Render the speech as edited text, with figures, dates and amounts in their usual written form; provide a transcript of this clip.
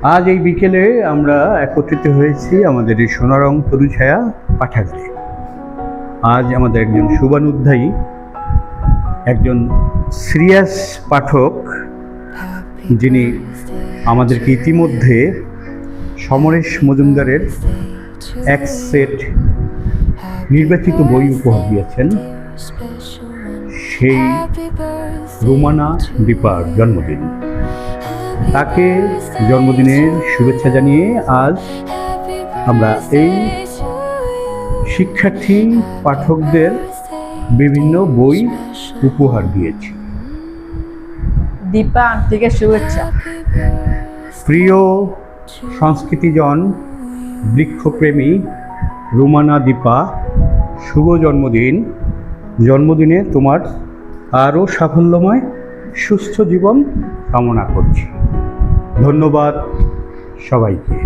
আজ এই বিকেলে আমরা একত্রিত হয়েছি আমাদের এই সোনারং তরুছায়া পাঠাগারে। আজ আমাদের একজন শুভানুধ্যায়ী, একজন সিরিয়াস পাঠক, যিনি আমাদেরকে ইতিমধ্যে সমরেশ মজুমদারের এক সেট নির্বাচিত বই উপহার দিয়েছেন। সেই রুমানা দীপার জন্মদিন। তাকে জন্মদিনের শুভেচ্ছা জানিয়ে আজ আমরা এই শিক্ষার্থী পাঠকদের বিভিন্ন বই উপহার দিয়েছি। দীপা আন্টিকে শুভেচ্ছা। প্রিয় সংস্কৃতিজন, বৃক্ষপ্রেমী রুমানা দীপা, শুভ জন্মদিন। জন্মদিনে তোমার আরও সাফল্যময় সুস্থ জীবন কামনা করছি। ধন্যবাদ সবাইকে।